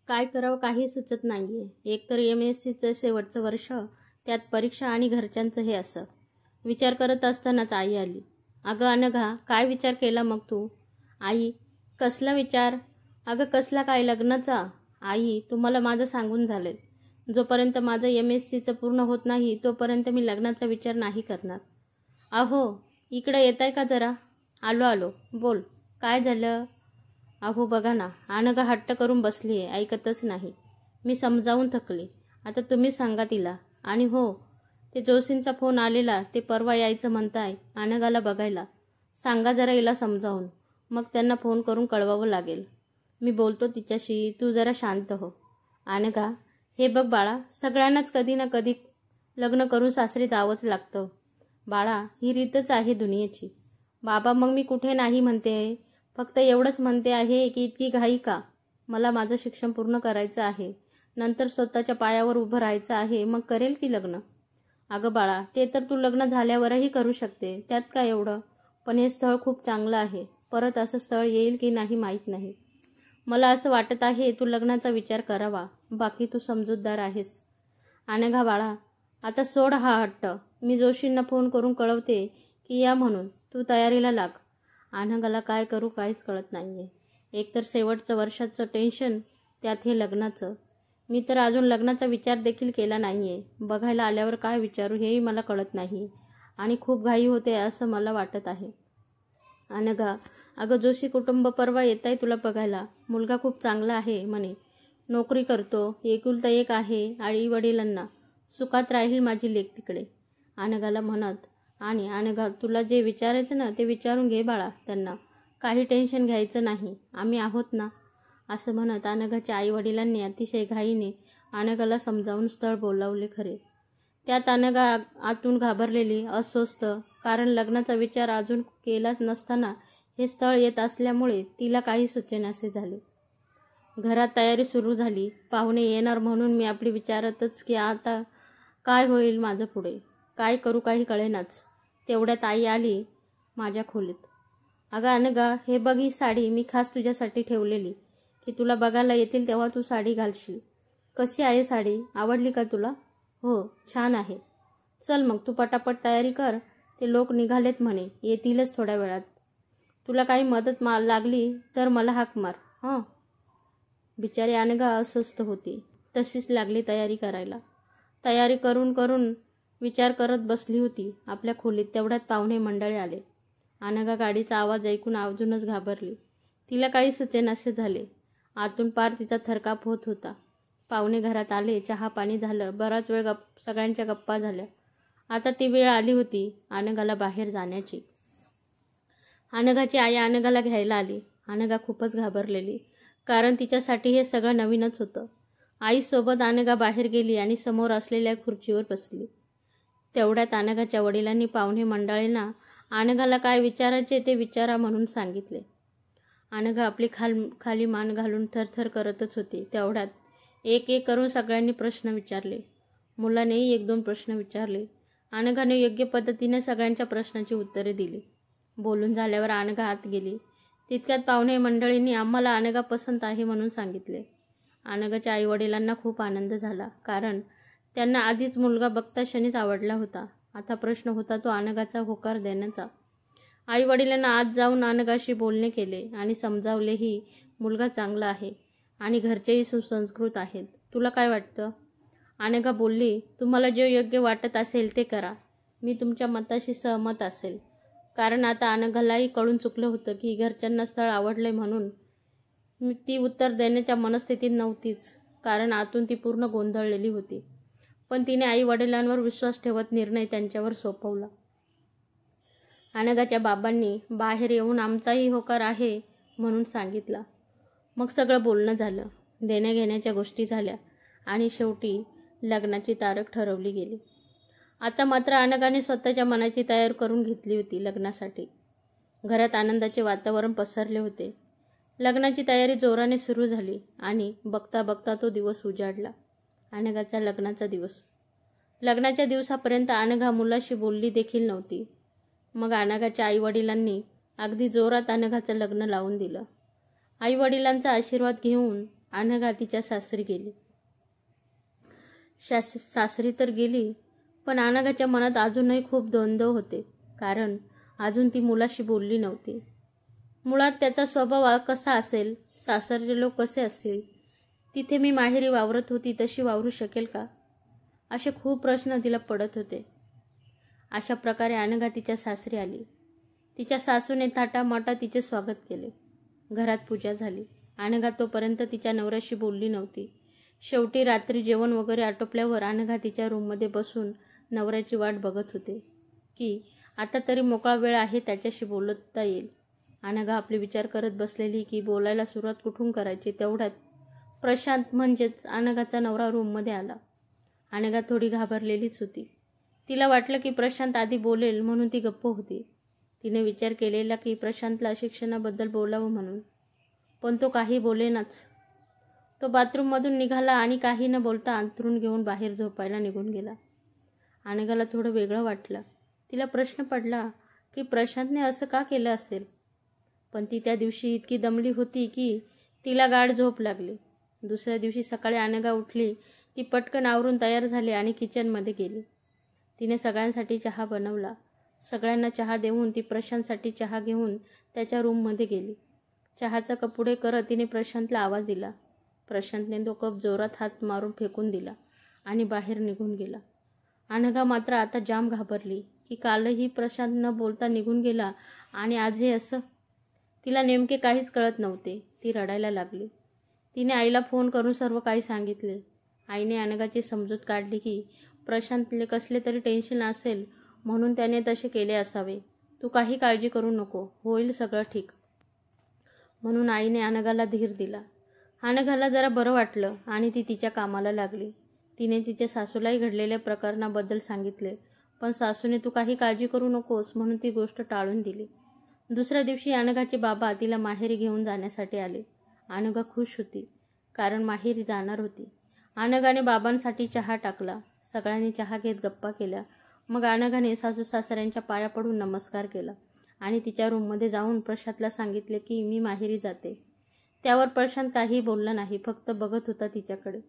काय करावं काही सुचत नाहीये. एकतर MSCचं शेवटचं वर्ष, त्यात परीक्षा आणि घरच्यांचं हे असं. विचार करत असतानाच आई आली. अगं अनघा, काय विचार केला मग तू? आई, कसला विचार? अगं कसला काय, लग्नाचा? आई, तुम्हाला माझं सांगून झालंय. जोपर्यंत माझं MSCचं पूर्ण होत नाही तोपर्यंत मी लग्नाचा विचार नाही करणार. अहो, इकडे येताय का जरा? आलो. बोल, काय झालं? अहो बघा ना, अनघा हट्ट करून बसली आहे, ऐकतच नाही. मी समजावून थकले. आता तुम्ही सांगा तिला. आणि हो, ते जोशींचा फोन आलेला, ते परवा यायचं म्हणताय अनघाला बघायला. सांगा जरा हिला समजावून. मग त्यांना फोन करून कळवावं लागेल. मी बोलतो तिच्याशी, तू जरा शांत हो. अनघा, हे बघ बाळा, सगळ्यांनाच कधी ना कधी लग्न करून सासरी जावंच लागतं. बाळा, ही रीतच आहे दुनियेची. बाबा, मग मी कुठे नाही म्हणते, फक्त एवढंच म्हणते आहे की इतकी घाई का? मला माझं शिक्षण पूर्ण करायचं आहे, नंतर स्वतःच्या पायावर उभं राहायचं आहे, मग करेल की लग्न. अगं बाळा, ते तर तू लग्न झाल्यावरही करू शकते, त्यात काय एवढं. पण हे स्थळ खूप चांगलं आहे. परत असं स्थळ येईल की नाही माहीत नाही. मला असं वाटत आहे तू लग्नाचा विचार करावा. बाकी तू समजूतदार आहेस. अनघा बाळा, आता सोड हा हट्ट. मी जोशींना फोन करून कळवते की या म्हणून. तू तयारीला लाग. अनघाला काय करू काहीच कळत नाहीये. एकतर शेवटचं वर्षाचं टेन्शन, त्यात हे लग्नाचं. मी तर अजून लग्नाचा विचार देखील केला नाहीये. बघायला आल्यावर काय विचारू हेही मला कळत नाही. आणि खूप घाई होते असं मला वाटत आहे. अनघा, अगं जोशी कुटुंब परवा येत आहे तुला बघायला. मुलगा खूप चांगला आहे म्हणे. नोकरी करतो, एकुलता एक आहे. आई वडिलांना सुखात राहील माझी लेक तिकडे. अनघाला म्हणत. आणि अनघा, तुला जे विचारायचं ना ते विचारून घे बाळा त्यांना. काही टेन्शन घ्यायचं नाही, आम्ही आहोत ना. असं म्हणत अनघाच्या आई वडिलांनी अतिशय घाईने अनघाला समजावून स्थळ बोलावले खरे. त्यात अनघा आतून घाबरलेली, अस्वस्थ. कारण लग्नाचा विचार अजून केलाच नसताना हे स्थळ येत असल्यामुळे तिला काही सुचेनासे झाले. घरात तयारी सुरू झाली. पाहुणे येणार म्हणून मी आपली विचारतच की आता काय होईल माझं पुढे. काय करू काही कळेनाच. तेवढ्यात आई आली माझ्या खोलीत. अगं अनघा, हे बघ ही साडी मी खास तुझ्यासाठी ठेवलेली की तुला बघायला येतील तेव्हा तू साडी घालशील. कशी आहे साडी? आवडली का तुला? हो, छान आहे. चल मग तू पटापट तयारी कर. ते लोक निघालेत म्हणे, येतीलच थोड्या वेळात. तुला काही मदत लागली तर मला हाक मार. हं. बिचारी अनघा अस्वस्थ होती. तशीच लागली तयारी करायला. तयारी करून विचार करत बसली होती आपल्या खोलीत. तेवढ्यात पाहुणे मंडळी आले. अनघा गाडीचा आवाज ऐकून अजूनच घाबरली. तिला काही सुचेनासे झाले. आतून पार तिचा थरकाप होत होता. पाहुणे घरात आले. चहा पाणी झालं. बराच वेळ सगळ्यांच्या गप्पा झाल्या. आता ती वेळ आली होती अनघाला बाहेर जाण्याची. अनघाची आई अनघाला घ्यायला आली. अनघा खूपच घाबरलेली, कारण तिच्यासाठी हे सगळं नवीनच होतं. आईसोबत अनघा बाहेर गेली आणि समोर असलेल्या खुर्चीवर बसली. तेवढ्यात अनघाच्या वडिलांनी पाहुणे मंडळींना अनघाला काय विचारायचे ते विचारा म्हणून सांगितले. अनघा आपली खाली मान घालून थरथर करतच होती. तेवढ्यात एक एक करून सगळ्यांनी प्रश्न विचारले. मुलानेही एक दोन प्रश्न विचारले. अनघाने योग्य पद्धतीने सगळ्यांच्या प्रश्नांची उत्तरे दिली. बोलून झाल्यावर अनघा आत गेली. तितक्यात पाहुणे मंडळींनी आम्हाला अनघा पसंत आहे म्हणून सांगितले. अनघाच्या आईवडिलांना खूप आनंद झाला, कारण त्यांना आधीच मुलगा बघता क्षणीच आवडला होता. आता प्रश्न होता तो अनघाचा होकार देण्याचा. आईवडिलांना आत जाऊन अनघाशी बोलणे केले आणि समजावलेही मुलगा चांगला आहे आणि घरचेही सुसंस्कृत आहेत. तुला काय वाटतं? अनघा बोलली, तुम्हाला जे योग्य वाटत असेल ते करा. मी तुमच्या मताशी सहमत असेल. कारण आता अनघालाही कळून चुकलं होतं की घरच्यांना स्थळ आवडले म्हणून. ती उत्तर देण्याच्या मनस्थितीत नव्हतीच, कारण आतून ती पूर्ण गोंधळलेली होती. पण तिने आई वडिलांवर विश्वास ठेवत निर्णय त्यांच्यावर सोपवला. अनघाच्या बाबांनी बाहेर येऊन आमचाही होकार आहे म्हणून सांगितला. मग सगळं बोलणं झालं. देण्याघेण्याच्या गोष्टी झाल्या आणि शेवटी लग्नाची तारीख ठरवली गेली. आता मात्र अनघाने स्वतःच्या मनाची तयारी करून घेतली होती लग्नासाठी. घरात आनंदाचे वातावरण पसरले होते. लग्नाची तयारी जोराने सुरू झाली आणि बघता बघता तो दिवस उजाडला. अनघाचा लग्नाचा दिवस. लग्नाच्या दिवसापर्यंत अनघा मुलाशी बोलली देखील नव्हती. मग अनघाच्या आईवडिलांनी अगदी जोरात अनघाचं लग्न लावून दिलं. आईवडिलांचा आशीर्वाद घेऊन अनघा तिच्या सासरी गेली. सासरी तर गेली, पण अनघाच्या मनात अजूनही खूप द्वंद्व होते, कारण अजून ती मुलाशी बोलली नव्हती. मुळात त्याचा स्वभाव कसा असेल, सासरचे लोक कसे असतील, तिथे मी माहेरी वावरत होती तशी वावरू शकेल का, असे खूप प्रश्न तिला पडत होते. अशा प्रकारे अनघा तिच्या सासरी आली. तिच्या सासूने थाटामाटा तिचे स्वागत केले. घरात पूजा झाली. अनघा तोपर्यंत तिच्या नवऱ्याशी बोलली नव्हती. शेवटी रात्री जेवण वगैरे आटोपल्यावर अनघा तिच्या रूममध्ये बसून नवऱ्याची वाट बघत होते की आता तरी मोकळा वेळ आहे, त्याच्याशी बोलता येईल. अनघा आपले विचार करत बसलेली की बोलायला सुरुवात कुठून करायची. तेवढ्यात प्रशांत म्हणजेच अनघाचा नवरा रूममध्ये आला. अनघा थोडी घाबरलेलीच होती. तिला वाटलं की प्रशांत आधी बोलेल म्हणून ती गप्प होती. तिने विचार केलेला की प्रशांतला शिक्षणाबद्दल बोलावं म्हणून, पण तो काही बोलेनाच. तो बाथरूममधून निघाला आणि काही न बोलता अंथरूण घेऊन बाहेर झोपायला निघून गेला. अनघाला थोडं वेगळं वाटलं. तिला प्रश्न पडला की प्रशांतने असं का केलं असेल, पण ती त्या दिवशी इतकी दमली होती की तिला गाढ झोप लागली. दुसऱ्या दिवशी सकाळी अनघा उठली. ती पटकन आवरून तयार झाली आणि किचनमध्ये गेली. तिने सगळ्यांसाठी चहा बनवला. सगळ्यांना चहा देऊन ती प्रशांतसाठी चहा घेऊन त्याच्या रूममध्ये गेली. चहाचा कप पुढे करत तिने प्रशांतला आवाज दिला. प्रशांतने तो कप जोरात हात मारून फेकून दिला आणि बाहेर निघून गेला. अनघा मात्र आता जाम घाबरली की कालही प्रशांत न बोलता निघून गेला आणि आज हे असं. तिला नेमके काहीच कळत नव्हते. ती रडायला लागली. तिने आईला फोन करून सर्व काही सांगितले. आईने अनघाची समजूत काढली की प्रशांतले कसले तरी टेन्शन असेल म्हणून त्याने तसे केले असावे. तू काही काळजी करू नको, होईल सगळं ठीक, म्हणून आईने अनघाला धीर दिला. अनघाला जरा बरं वाटलं आणि ती तिच्या कामाला लागली. तिने तिच्या सासूलाही घडलेल्या प्रकरणाबद्दल सांगितले, पण सासूने तू काही काळजी करू नकोस म्हणून ती गोष्ट टाळून दिली. दुसऱ्या दिवशी अनघाचे बाबा तिला माहेरी घेऊन जाण्यासाठी आले. अनघा खुश होती, कारण माहेरी जाणार होती. अनघाने बाबांसाठी चहा टाकला. सगळ्यांनी चहा घेत गप्पा केल्या. मग अनघाने सासू सासऱ्यांच्या पाया पडून नमस्कार केला आणि तिच्या रूममध्ये जाऊन प्रशांतला सांगितले की मी माहेरी जाते. त्यावर प्रशांत काही बोलला नाही, फक्त बघत होता तिच्याकडे.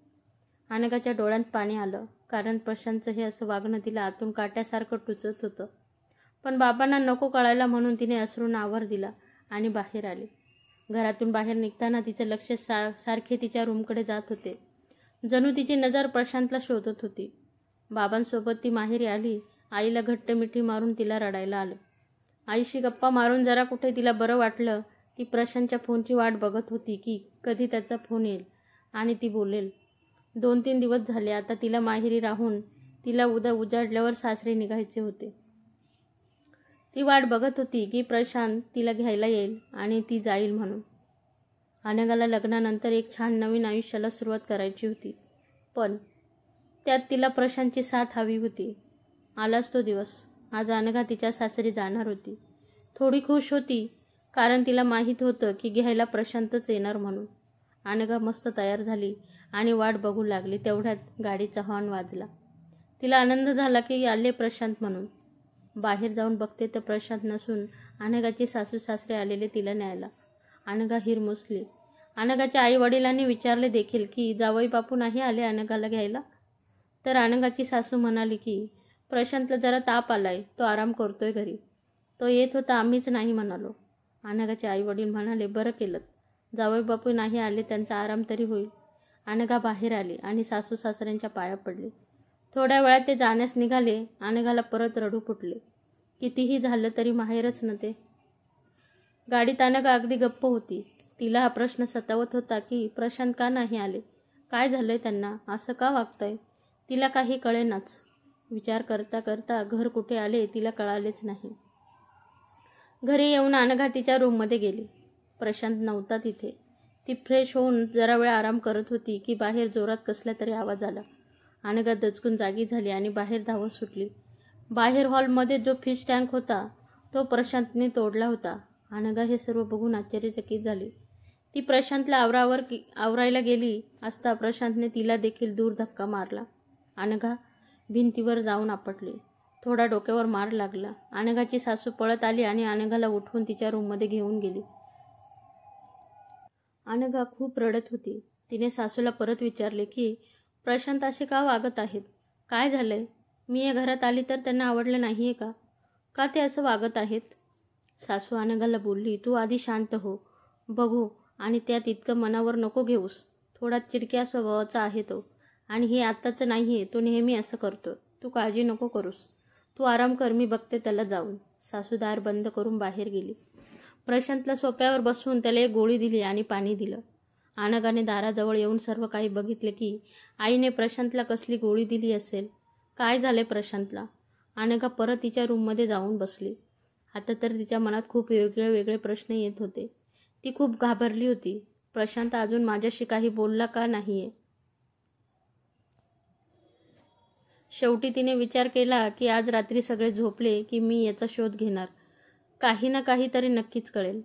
अनघाच्या डोळ्यात पाणी आलं, कारण प्रशांतचं हे असं वागणं तिला आतून काट्यासारखं टुचत होतं. पण बाबांना नको कळायला म्हणून तिने अश्रूंना आवर दिला आणि बाहेर आली. घरातून बाहेर निघताना तिचं लक्ष सारखे तिच्या रूमकडे जात होते. जणू तिची नजर प्रशांतला शोधत होती. बाबांसोबत ती माहेरी आली. आईला घट्ट मिठी मारून तिला रडायला आलं. आईशी गप्पा मारून जरा कुठे तिला बरं वाटलं. ती प्रशांतच्या फोनची वाट बघत होती की कधी त्याचा फोन येईल आणि ती बोलेल. 2-3 दिवस झाले आता तिला माहेरी राहून. तिला उद्या उजाडल्यावर सासरी निघायचे होते. ती वाट बघत होती की प्रशांत तिला घ्यायला येईल आणि ती जाईल म्हणून. अनघाला लग्नानंतर एक छान नवीन आयुष्याला सुरुवात करायची होती, पण त्यात तिला प्रशांतची साथ हवी होती. आलाच तो दिवस. आज अनघा तिच्या सासरी जाणार होती. थोडी खुश होती, कारण तिला माहीत होतं की घ्यायला प्रशांतच येणार म्हणून. अनघा मस्त तयार झाली आणि वाट बघू लागली. तेवढ्यात गाडीचा हॉर्न वाजला. तिला आनंद झाला की आले प्रशांत म्हणून. बाहेर जाऊन बघते तर प्रशांत नसून अनघाचे सासू सासरे आलेले तिला न्यायला. अनघा हिरमुसली. अनघाच्या आई वडिलांनी विचारले देखील की जावई बापू नाही आले अनघाला घ्यायला. तर अनघाची सासू म्हणाली की प्रशांतला जरा ताप आलाय, तो आराम करतोय घरी, तो येत होता, आम्हीच नाही म्हणालो. अनघाचे आई वडील म्हणाले बरं केलं, जावई बापू नाही आले, त्यांचा आराम तरी होईल. अनघा बाहेर आली आणि सासू सासऱ्यांच्या पाया पडली. थोड्या वेळात ते जाण्यास निघाले. अनघाला परत रडू फुटले. कितीही झालं तरी माहेरच नव्हते. गाडीत अनघा अगदी गप्प होती. तिला हा प्रश्न सतावत होता की प्रशांत का नाही आले, काय झालंय त्यांना, असं का वागताय. तिला काही कळेनाच. विचार करता करता घर कुठे आले तिला कळालेच नाही. घरी येऊन अनघा तिच्या रूममध्ये गेली. प्रशांत नव्हता तिथे. ती फ्रेश होऊन जरा वेळ आराम करत होती की बाहेर जोरात कसला तरी आवाज आला. अनघा दचकून जागी झाली आणि बाहेर धावत सुटली. बाहेर हॉलमध्ये जो फिश टँक होता तो प्रशांतने तोडला होता. अनघा हे सर्व बघून आश्चर्यचकित झाली. ती प्रशांतला आवरायला गेली असता प्रशांतने तिला देखील दूर धक्का मारला. अनघा भिंतीवर जाऊन आपटली. थोडा डोक्यावर मार लागला. अनघाची सासू पळत आली आणि अनघाला उठवून तिच्या रूममध्ये घेऊन गेली. अनघा खूप रडत होती. तिने सासूला परत विचारले की प्रशांत असे का वागत आहेत? काय झालंय? मी या घरात आली तर त्यांना आवडलं नाहीये का? का ते असं वागत आहेत? सासू अनघाला बोलली, तू आधी शांत हो, बघू, आणि त्यात इतकं मनावर नको घेऊस. थोडा चिडक्या स्वभावाचा आहे तो, आणि हे आत्ताचं नाहीये, तो नेहमी असं करतो. तू काळजी नको करूस. तू आराम कर, मी बघते त्याला जाऊन. सासू दार बंद करून बाहेर गेली. प्रशांतला सोप्यावर बसवून त्याला एक गोळी दिली आणि पाणी दिलं. अनघाने दाराजवळ येऊन सर्व काही बघितले की आईने प्रशांतला कसली गोळी दिली असेल. काय झाले प्रशांतला? अनघा परत तिच्या रूममध्ये जाऊन बसली. आता तर तिच्या मनात खूप वेगळे वेगळे प्रश्न येत होते. ती खूप घाबरली होती. प्रशांत अजून माझ्याशी काही बोलला का नाहीये? शेवटी तिने विचार केला की आज रात्री सगळे झोपले की मी याचा शोध घेणार. काही ना काही तरी नक्कीच कळेल.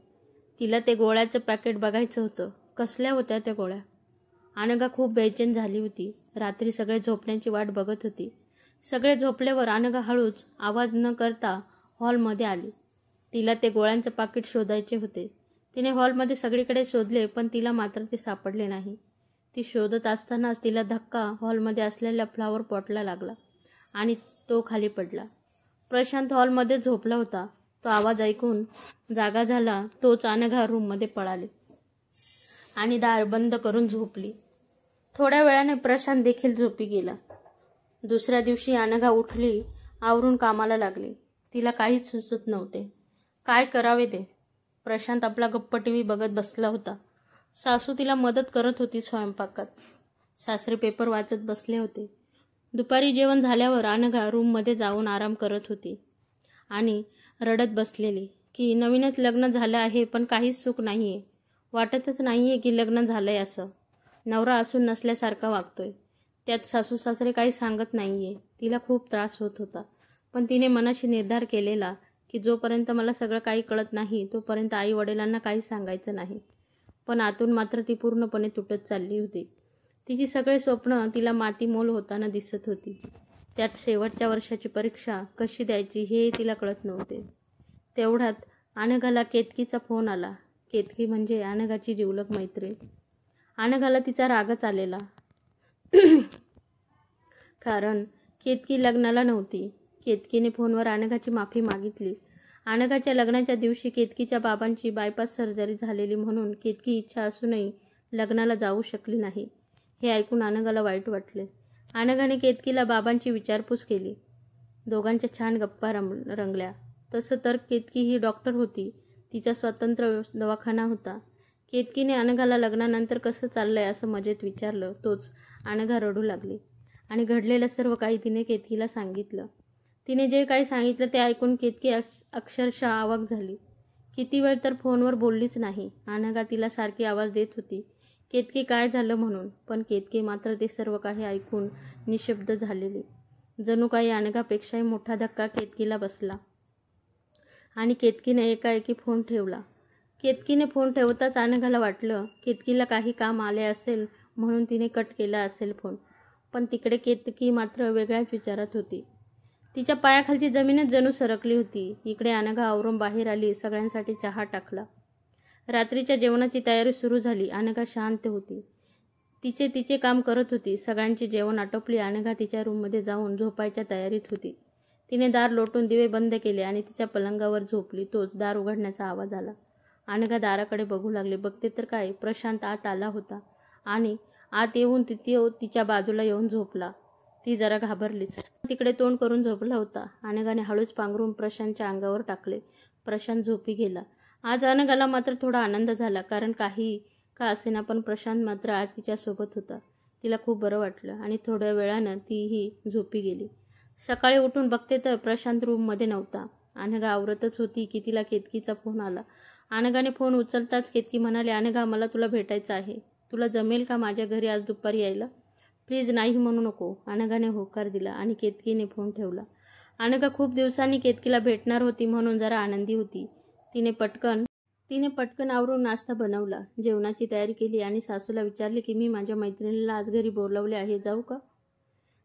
तिला ते गोळ्याचं पॅकेट बघायचं होतं. कसल्या होत्या त्या गोळ्या? अनघा खूप बेचैन झाली होती. रात्री सगळे झोपण्याची वाट बघत होती. सगळे झोपल्यावर अनघा हळूच आवाज न करता हॉलमध्ये आली. तिला ते गोळ्यांचं पाकिट शोधायचे होते. तिने हॉलमध्ये सगळीकडे शोधले, पण तिला मात्र ते सापडले नाही. ती शोधत असतानाच तिला धक्का हॉलमध्ये असलेल्या फ्लॉवर पॉटला लागला आणि तो खाली पडला. प्रशांत हॉलमध्ये झोपला होता. तो आवाज ऐकून जागा झाला. तोच अनघा रूममध्ये पळाली आणि दार बंद करून झोपली. थोड्या वेळाने प्रशांत देखील झोपी गेला. दुसऱ्या दिवशी अनघा उठली, आवरून कामाला लागली. तिला काहीच सुचत नव्हते. काय करावे ते? प्रशांत आपला गप्प टीव्ही बघत बसला होता. सासू तिला मदत करत होती स्वयंपाकात. सासरे पेपर वाचत बसले होते. दुपारी जेवण झाल्यावर अनघा रूममध्ये जाऊन आराम करत होती आणि रडत बसलेली की नवीनच लग्न झालं आहे, पण काहीच सुख नाहीये. वाटतच नाहीये की लग्न झालंय असं. नवरा असून नसल्यासारखा वागतोय. त्यात सासू सासरे काही सांगत नाहीये. तिला खूप त्रास होत होता. पण तिने मनाशी निर्धार केलेला की जोपर्यंत मला सगळं काही कळत नाही तोपर्यंत आई वडिलांना काही सांगायचं नाही. पण आतून मात्र ती पूर्णपणे तुटत चालली होती. तिची सगळे स्वप्न तिला मातीमोल होताना दिसत होती. त्यात शेवटच्या वर्षाची परीक्षा कशी द्यायची हे तिला कळत नव्हते. तेवढ्यात अनघाला केतकीचा फोन आला. केतकी म्हणजे अनघाची जिवलग मैत्रीण. अनघाला तिचा रागच आलेला. कारण केतकी लग्नाला नव्हती. केतकीने फोनवर अनघाची माफी मागितली. अनघाच्या लग्नाच्या दिवशी केतकीच्या बाबांची बायपास सर्जरी झालेली म्हणून केतकी इच्छा असूनही लग्नाला जाऊ शकली नाही. हे ऐकून अनघाला वाईट वाटले. अनघाने केतकीला बाबांची विचारपूस केली. दोघांच्या छान गप्पा रंगल्या. तसं तर केतकी ही डॉक्टर होती. तिचा स्वतंत्र दवाखाना होता. केतकीने अनघाला लग्नानंतर कसं चाललंय असं मजेत विचारलं. तोच अनघा रडू लागली आणि घडलेलं सर्व काही तिने केतकीला सांगितलं. तिने जे काही सांगितलं ते ऐकून केतकी अक्षरशः अवाक झाली. किती वेळ तर फोनवर बोललीच नाही. अनघा तिला सारखी आवाज देत होती, केतकी काय झालं म्हणून. पण केतकी मात्र ते सर्व काही ऐकून निशब्द झालेली. जणू काही अनघापेक्षाही मोठा धक्का केतकीला बसला आणि केतकीने एकाएकी फोन ठेवला. केतकीने फोन ठेवताच अनघाला वाटलं केतकीला काही काम आले असेल म्हणून तिने कट केला असेल फोन. पण तिकडे केतकी मात्र वेगळ्याच विचारात होती. तिच्या पायाखालची जमीनच जणू सरकली होती. इकडे अनघा आवरून बाहेर आली. सगळ्यांसाठी चहा टाकला. रात्रीच्या जेवणाची तयारी सुरू झाली. अनघा शांत होती. तिचे काम करत होती. सगळ्यांची जेवण आटोपली. अनघा तिच्या रूममध्ये जाऊन झोपायच्या तयारीत होती. तिने दार लोटून दिवे बंद केले आणि तिच्या पलंगावर झोपली. तोच दार उघडण्याचा आवाज आला. अनघा दाराकडे बघू लागली. बघते तर काय, प्रशांत आत आला होता आणि आत येऊन तिच्या बाजूला येऊन झोपला. ती जरा घाबरलीच. तिकडे तोंड करून झोपला होता. अनघाने हळूच पांघरून प्रशांतच्या अंगावर टाकले. प्रशांत झोपी गेला. आज अनघाला मात्र थोडा आनंद झाला. कारण काही का असेना पण प्रशांत मात्र आज तिच्यासोबत होता. तिला खूप बरं वाटलं आणि थोड्या वेळानं तीही झोपी गेली. सकाळी उठून बघते तर प्रशांत रूममध्ये नव्हता. अनघा आवरतच होती की तिला केतकीचा फोन आला. अनघाने फोन उचलताच केतकी म्हणाली, अनघा मला तुला भेटायचं आहे. तुला जमेल का माझ्या घरी आज दुपारी यायला? प्लीज नाही म्हणू नको. अनघाने होकार दिला आणि केतकीने फोन ठेवला. अनघा खूप दिवसांनी केतकीला भेटणार होती म्हणून जरा आनंदी होती. तिने पटकन आवरून नाश्ता बनवला. जेवणाची तयारी केली आणि सासूला विचारले की मी माझ्या मैत्रिणीला आज घरी बोलावले आहे, जाऊ का?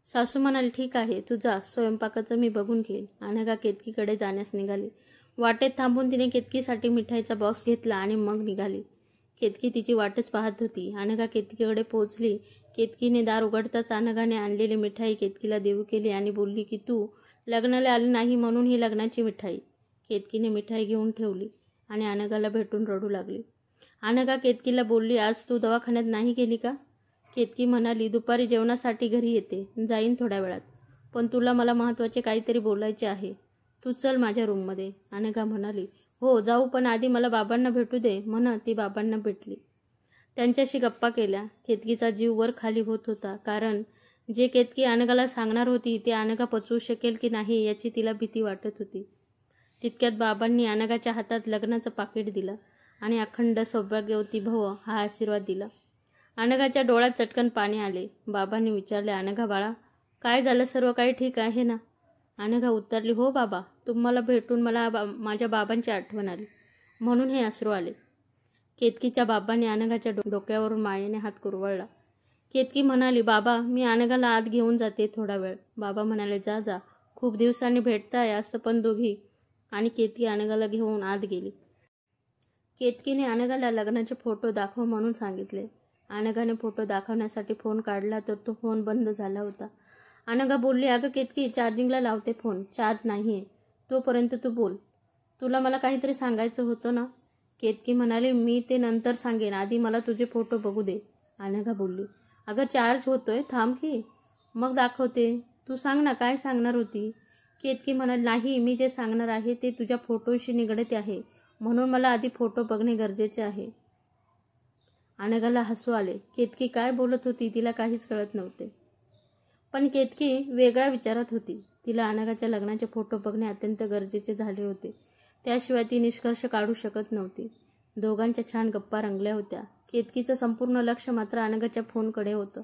सासू म्हणाली, ठीक आहे, तू जा, स्वयंपाकाचं मी बघून घेईल. अनघा केतकीकडे जाण्यास निघाली. वाटेत थांबून तिने केतकीसाठी मिठाईचा बॉक्स घेतला आणि मग निघाली. केतकी तिची वाटच पाहत होती. अनघा केतकीकडे पोहोचली. केतकीने दार उघडताच अनघाने आणलेली मिठाई केतकीला देऊ केली आणि बोलली की तू लग्नाला आली नाही म्हणून ही लग्नाची मिठाई. केतकीने मिठाई घेऊन ठेवली आणि अनघाला भेटून रडू लागली. अनघा केतकीला बोलली, आज तू दवाखान्यात नाही गेली का? केतकी म्हणाली, दुपारी जेवणासाठी घरी येते, जाईन थोड्या वेळात, पण तुला मला महत्त्वाचे काहीतरी बोलायचे आहे. तू चल माझ्या रूममध्ये. अनघा म्हणाली, हो जाऊ, पण आधी मला बाबांना भेटू दे. म्हणत ती बाबांना भेटली. त्यांच्याशी गप्पा केल्या. केतकीचा जीव वर खाली होत होता, कारण जे केतकी अनघाला सांगणार होती ते अनघा पचवू शकेल की नाही याची तिला भीती वाटत होती. तितक्यात बाबांनी अनघाच्या हातात लग्नाचं पाकिट दिलं आणि अखंड सौभाग्यवती भव हा आशीर्वाद दिला. अनघाच्या डोळ्यात चटकन पाणी आले. बाबांनी विचारले, अनघा बाळा, काय झालं? सर्व काही ठीक आहे ना? अनघा उत्तरली, हो बाबा, तुम्हाला भेटून मला माझ्या बाबांची आठवण आली, म्हणून हे अश्रू आले. केतकीच्या बाबांनी अनघाच्या डोक्यावरून मायेने हात कुरवळला. केतकी म्हणाली, बाबा, मी अनघाला आत घेऊन जाते थोडा वेळ. बाबा म्हणाले, जा जा, खूप दिवसांनी भेटताय असं. पण दोघी आणि केतकी अनघाला घेऊन आत गेली. केतकीने अनघाला लग्नाचे फोटो दाखव म्हणून सांगितले. अनघाने फोटो दाखवण्यासाठी फोन काढला तर तो फोन बंद झाला होता. अनघा बोलली, अगं केतकी, चार्जिंगला लावते फोन, चार्ज नाहीये, तोपर्यंत तू बोल, तुला मला काहीतरी सांगायचं होतं ना? केतकी म्हणाली, मी ते नंतर सांगेन, आधी मला तुझे फोटो बघू दे. अनघा बोलली, अगं चार्ज होतोय, थांब की, मग दाखवते. तू सांग ना, काय सांगणार होती? केतकी म्हणाली, नाही, मी जे सांगणार आहे ते तुझ्या फोटोशी निगडीत आहे, म्हणून मला आधी फोटो बघणे गरजेचे आहे. अनघाला हसू आले. केतकी काय बोलत होती तिला काहीच कळत नव्हते. पण केतकी वेगळ्या विचारात होती. तिला अनघाच्या लग्नाचे फोटो बघणे अत्यंत गरजेचे झाले होते. त्याशिवाय ती निष्कर्ष काढू शकत नव्हती. दोघांच्या छान गप्पा रंगल्या होत्या. केतकीचं संपूर्ण लक्ष मात्र अनघाच्या फोनकडे होतं.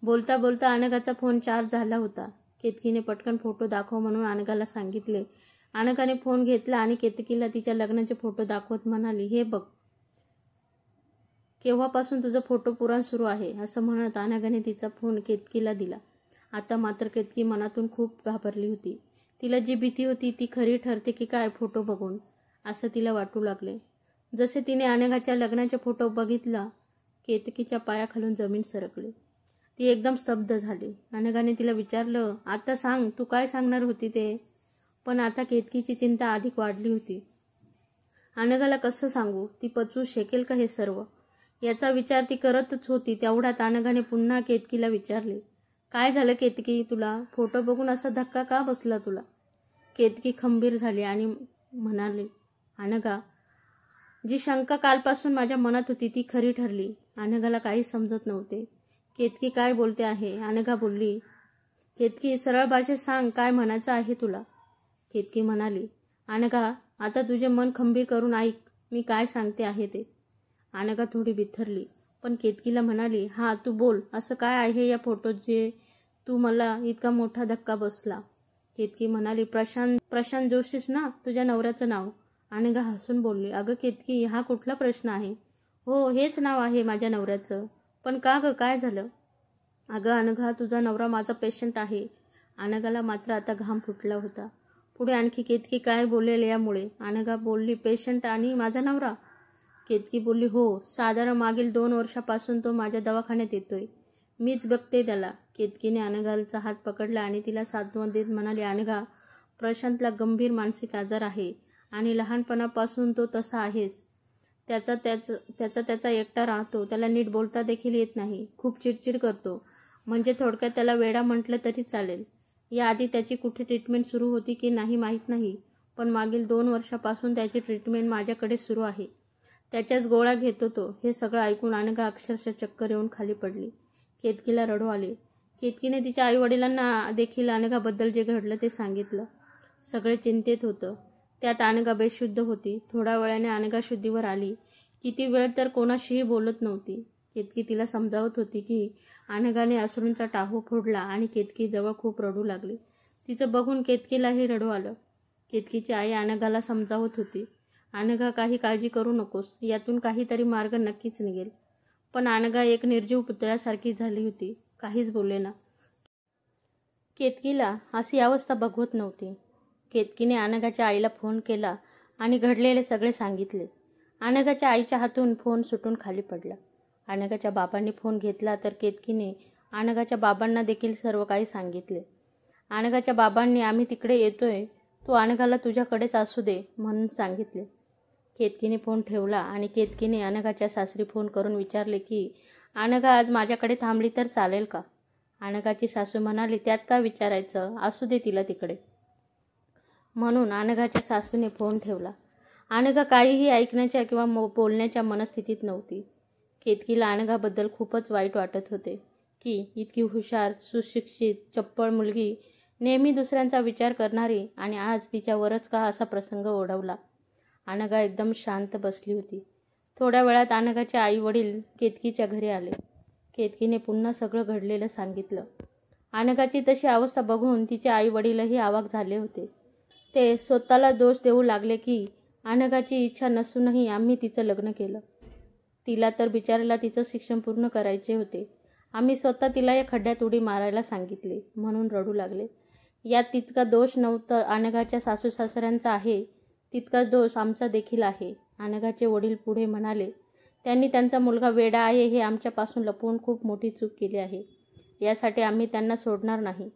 बोलता बोलता अनघाचा फोन चार्ज झाला होता. केतकीने पटकन फोटो दाखव म्हणून अनघाला सांगितले. अनघाने फोन घेतला आणि केतकीला तिच्या लग्नाचे फोटो दाखवत म्हणाली, हे बघ, केव्हापासून तुझं फोटो पुराण सुरू आहे. असं म्हणत अनघाने तिचा फोन केतकीला दिला. आता मात्र केतकी मनातून खूप घाबरली होती. तिला जी भीती होती ती खरी ठरते की काय फोटो बघून, असं तिला वाटू लागले. जसे तिने अनघाच्या लग्नाचे फोटो बघितला, केतकीच्या पायाखालून जमीन सरकली. ती एकदम स्तब्ध झाली. अनघाने तिला विचारलं, आता सांग, तू काय सांगणार होती ते? पण आता केतकीची चिंता अधिक वाढली होती. अनघाला कसं सांगू? ती पचवू शकेल का हे सर्व? याचा विचार ती करतच होती. तेवढ्यात अनघाने पुन्हा केतकीला विचारले, काय झालं केतकी, तुला फोटो बघून असा धक्का का बसला तुला? केतकी खंबीर झाली आणि म्हणाली, अनघा, जी शंका कालपासून माझ्या मनात होती ती खरी ठरली. अनघाला काहीच समजत नव्हते. केतकी काय बोलते आहे? अनघा बोलली, केतकी, सरळ भाषेत सांग, काय म्हणायचं आहे तुला? केतकी म्हणाली, अनघा, आता तुझे मन खंबीर करून ऐक, मी काय सांगते आहे ते. अनघा थोडी बिथरली, पण केतकीला म्हणाली, हा तू बोल, असं काय आहे या फोटोत जे तू मला इतका मोठा धक्का बसला? केतकी म्हणाली, प्रशांत जोशीच ना तुझ्या नवऱ्याचं नाव? अनघा हसून बोलली, अगं केतकी, हा कुठला प्रश्न आहे? हो, हेच नाव आहे माझ्या नवऱ्याचं. पण का ग, काय झालं? अगं अनघा, तुझा नवरा माझा पेशंट आहे. अनघाला मात्र आता घाम फुटला होता. पुढे आणखी केतकी काय बोलेल यामुळे. अनघा बोलली, पेशंट आणि माझा नवरा? केतकी बोलली, हो, साधारण मागील 2 वर्षापासून तो माझ्या दवाखान्यात येतोय, मीच बघते त्याला. केतकीने अनघाचा हात पकडला आणि तिला सांत्वन देत म्हणाली, अनघा, प्रशांतला गंभीर मानसिक आजार आहे आणि लहानपणापासून तो तसा आहेच. त्याचा एकटा राहतो, त्याला नीट बोलता देखील येत नाही, खूप चिडचिड करतो, म्हणजे थोडक्यात त्याला वेडा म्हटलं तरी चालेल. याआधी त्याची कुठे ट्रीटमेंट सुरू होती की नाही माहीत नाही, पण मागील 2 वर्षापासून त्याची ट्रीटमेंट माझ्याकडे सुरू आहे. त्याच्याच गोळ्या घेतो तो. हे सगळं ऐकून अनघा अक्षरशः चक्कर येऊन खाली पडली. केतकीला रडू आले. केतकीने तिच्या आईवडिलांना देखील अनघाबद्दल जे घडलं ते सांगितलं. सगळे चिंतेत होतं. त्यात अनघा बेशुद्ध होती. थोड्या वेळाने अनघा शुद्धीवर आली. किती वेळ तर कोणाशीही बोलत नव्हती. केतकी तिला समजावत होती की अनघाने अश्रूंचा टाहो फोडला आणि केतकी जवळ खूप रडू लागली. तिचं बघून केतकीलाही रडू आलं. केतकीची आई अनघाला समजावत होती, अनघा, काही काळजी करू नकोस, यातून काहीतरी मार्ग नक्कीच निघेल. पण अनघा एक निर्जीव पुतळ्यासारखी झाली होती, काहीच बोलले ना. केतकीला अशी अवस्था बघवत नव्हती. केतकीने अनघाच्या आईला फोन केला आणि घडलेले सगळे सांगितले. अनघाच्या आईच्या हातून फोन सुटून खाली पडला. अनघाच्या बाबांनी फोन घेतला तर केतकीने अनघाच्या बाबांना देखील सर्व काही सांगितले. अनघाच्या बाबांनी आम्ही तिकडे येतोय, तू अनघाला तुझ्याकडेच असू दे म्हणून सांगितले. केतकीने फोन ठेवला आणि केतकीने अनघाच्या सासरी फोन करून विचारले की अनघा आज माझ्याकडे थांबली तर चालेल का. अनघाची सासू म्हणाली, त्यात काय विचारायचं, असू दे तिला तिकडे. म्हणून अनघाच्या सासूने फोन ठेवला. अनघा काहीही ऐकण्याच्या किंवा बोलण्याच्या मनस्थितीत नव्हती. केतकीला अनघाबद्दल खूपच वाईट वाटत होते की इतकी हुशार, सुशिक्षित, चप्पळ मुलगी, नेहमी दुसऱ्यांचा विचार करणारी, आणि आज तिच्यावरच का असा प्रसंग ओढवला. अनघा एकदम शांत बसली होती. थोड्या वेळात अनघाचे आई वडील केतकीच्या घरी आले. केतकीने पुन्हा सगळं घडलेलं सांगितलं. अनघाची तशी अवस्था बघून तिचे आई वडीलही अवाक झाले होते. ते स्वतःला दोष देऊ लागले की अनघाची इच्छा नसूनही आम्ही तिचं लग्न केलं. तिला तर बिचाराला तिचं शिक्षण पूर्ण करायचे होते. आम्ही स्वतः तिला या खड्ड्यात उडी मारायला सांगितले म्हणून रडू लागले. यात तितका दोष नव्हता अनघाच्या सासू सासऱ्यांचा आहे, तितका दोष आमचा देखील आहे. अनघाचे वडील पुढे म्हणाले, त्यांनी त्यांचा मुलगा वेडा आहे हे आमच्यापासून लपवून खूप मोठी चूक केली आहे. यासाठी आम्ही त्यांना सोडणार नाही,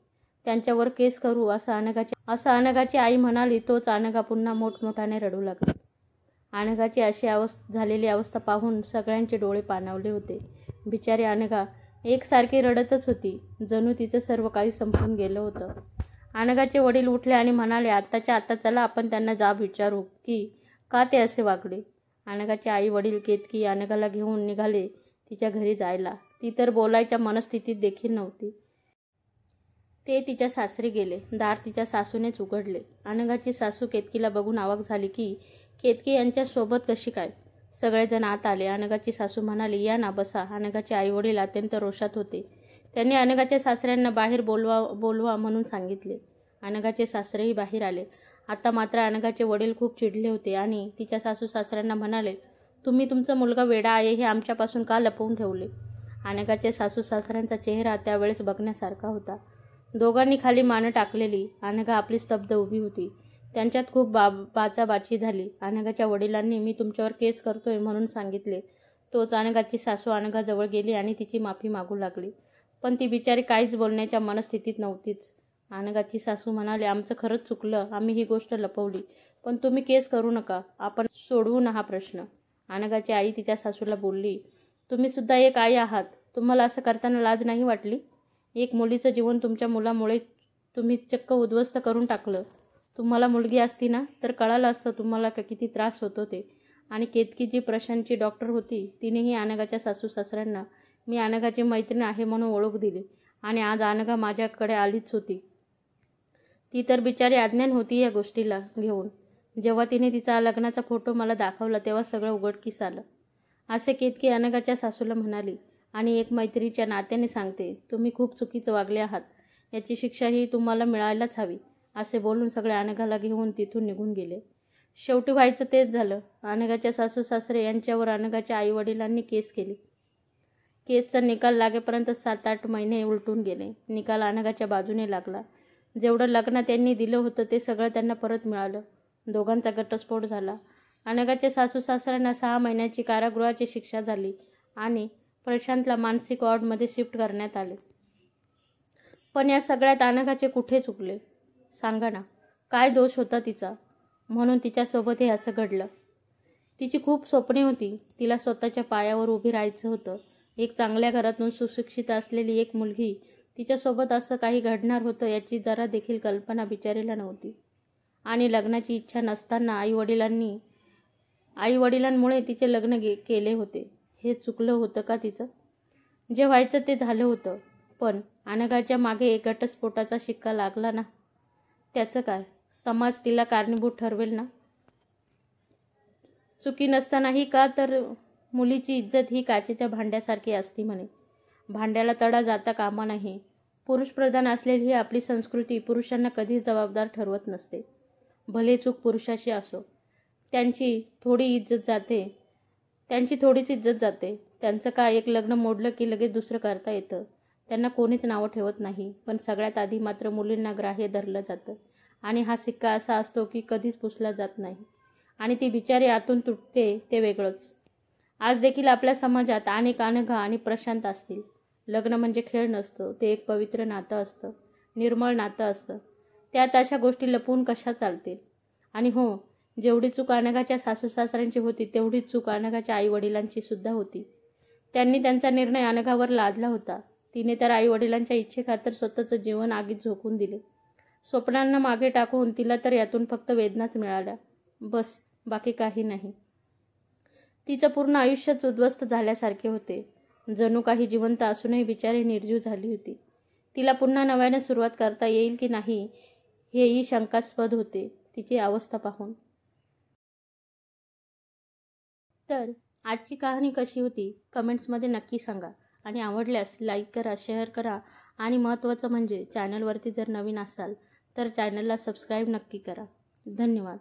त्यांच्यावर केस करू असं अनघाची आई म्हणाली. तोच अनघा पुन्हा मोठमोठाने रडू लागली. अनघाची अशी झालेली अवस्था पाहून सगळ्यांचे डोळे पाणावले होते. बिचारी अनघा एकसारखी रडतच होती, जणू तिचं सर्व काही संपून गेलं होतं. अनघाचे वडील उठले आणि म्हणाले, आत्ताच्या आत्ता चला आपण त्यांना जाब विचारू की का ते असे वागले. अनघाचे आई वडील केतकी अनघाला घेऊन निघाले तिच्या घरी जायला. ती तर बोलायच्या मनस्थितीत देखील नव्हती. ते तिच्या सासरी गेले. दार तिच्या सासूनेच उघडले. अनघाची सासू केतकीला बघून अवाक झाली की केतकी यांच्या सोबत कशी काय. सगळेजण आत आले. अनघाची सासू म्हणाली, या ना बसा. अनघाचे आई वडील अत्यंत रोषात होते. त्यांनी अनघाच्या सासऱ्यांना बाहेर बोलवा म्हणून सांगितले. अनघाचे सासरेही बाहेर आले. आता मात्र अनघाचे वडील खूप चिडले होते आणि तिच्या सासू सासऱ्यांना म्हणाले, तुम्ही तुमचा मुलगा वेडा आहे हे आमच्यापासून का लपवून ठेवले. अनघाच्या सासू सासऱ्यांचा चेहरा त्यावेळेस बघण्यासारखा होता. दोघांनी खाली मानं टाकलेली. अनघा आपली स्तब्ध उभी होती. त्यांच्यात खूप बाचाबाची झाली. अनघाच्या वडिलांनी मी तुमच्यावर केस करतोय म्हणून सांगितले. तोच अनघाची सासू अनघाजवळ गेली आणि तिची माफी मागू लागली. पण ती बिचारी काहीच बोलण्याच्या मनस्थितीत नव्हतीच. अनघाची सासू म्हणाले, आमचं खरंच चुकलं, आम्ही ही गोष्ट लपवली, पण तुम्ही केस करू नका, आपण सोडवू ना हा प्रश्न. अनघाची आई तिच्या सासूला बोलली, तुम्ही सुद्धा एक आई आहात, तुम्हाला असं करताना लाज नाही वाटली. एक मुलीचं जीवन तुमच्या मुलामुळे तुम्ही चक्क उद्ध्वस्त करून टाकलं. तुम्हाला मुलगी असती ना तर कळालं असतं तुम्हाला किती त्रास होतो ते. आणि केतकी जी प्रशांतची डॉक्टर होती तिनेही अनघाच्या सासू सासऱ्यांना मी अनघाची मैत्रीण आहे म्हणून ओळख दिली आणि आज अनघा माझ्याकडे आलीच होती. ती तर बिचारी अज्ञान होती या गोष्टीला घेऊन. जेव्हा तिने तिचा लग्नाचा फोटो मला दाखवला तेव्हा सगळं उघडकीस आलं, असे केतकी अनघाच्या सासूला म्हणाली. आणि एक मैत्रीच्या नात्याने सांगते, तुम्ही खूप चुकीचं वागले आहात, याची शिक्षा ही तुम्हाला मिळायलाच हवी, असे बोलून सगळे अनघाला घेऊन तिथून निघून गेले. शेवटी व्हायचं तेच झालं. अनघाच्या सासू सासरे यांच्यावर अनघाच्या आई वडिलांनी केस केली. केसचा निकाल लागेपर्यंत 7-8 महिने उलटून गेले. निकाल अनघाच्या बाजूने लागला. जेवढं लग्न त्यांनी दिलं होतं ते सगळं त्यांना परत मिळालं. दोघांचा घटस्फोट झाला. अनघाच्या सासू सासऱ्यांना 6 महिन्याची कारागृहाची शिक्षा झाली आणि प्रशांतला मानसिक वॉर्डमध्ये शिफ्ट करण्यात आले. पण या सगळ्यात अनघाचे कुठे चुकले सांगा ना. काय दोष होता तिचा म्हणून तिच्यासोबत हे असं घडलं. तिची खूप स्वप्ने होती. तिला स्वतःच्या पायावर उभी राहायचं होतं. एक चांगल्या घरातून सुशिक्षित असलेली एक मुलगी, तिच्यासोबत असं काही घडणार होतं याची जरा देखील कल्पना बिचारीला नव्हती. आणि लग्नाची इच्छा नसताना आईवडिलांमुळे तिचे लग्न केले होते. हे चुकलं होतं का तिचं. जे व्हायचं ते झालं होतं. पण अनघाच्या मागे एक घटस्फोटाचा शिक्का लागला ना, त्याचं काय. समाज तिला कारणीभूत ठरवेल ना. चुकी नसतानाही का तर मुलीची इज्जत ही काचेच्या भांड्यासारखी असती म्हणे. भांड्याला तडा जाता कामा नये. पुरुषप्रधान असलेली ही आपली संस्कृती पुरुषांना कधीच जबाबदार ठरवत नसते. भले चूक पुरुषाशी असो, त्यांची थोडीच इज्जत जाते. त्यांचं काय, एक लग्न मोडलं की लगेच दुसरं करता येतं. त्यांना कोणीच नावं ठेवत नाही. पण सगळ्यात आधी मात्र मुलींना ग्राह्य धरलं जातं आणि हा सिक्का असा असतो की कधीच पुसला जात नाही. आणि ती बिचारी आतून तुटते ते वेगळंच. आज देखील आपल्या समाजात अनेक अनघा आणि प्रशांत असतील. लग्न म्हणजे खेळ नसतं, ते एक पवित्र नातं असतं, निर्मळ नातं असतं. त्यात अशा गोष्टी लपवून कशा चालतील? आणि हो, जेवढी चूक अनघाच्या सासूसासऱ्यांची होती तेवढीच चूक अनघाच्या आईवडिलांची सुद्धा होती. त्यांनी त्यांचा निर्णय अनघावर लादला होता. तिने तर आईवडिलांच्या इच्छेखातर स्वतःचं जीवन आगीत झोकून दिले. स्वप्नांना मागे टाकून तिला तर यातून फक्त वेदनाच मिळाल्या, बस, बाकी काही नाही. तिचं पूर्ण आयुष्यच उद्ध्वस्त झाल्यासारखे होते. जणू काही जिवंत असूनही बिचारी निर्जीव झाली होती. तिला पुन्हा नव्याने सुरुवात करता येईल की नाही हेही शंकास्पद होते तिची अवस्था पाहून. तर आजची कहाणी कशी होती कमेंट्समध्ये नक्की सांगा. आणि आवडल्यास लाईक करा, शेअर करा आणि महत्त्वाचं म्हणजे चॅनलवरती जर नवीन असाल तर चॅनलला सबस्क्राईब नक्की करा. धन्यवाद.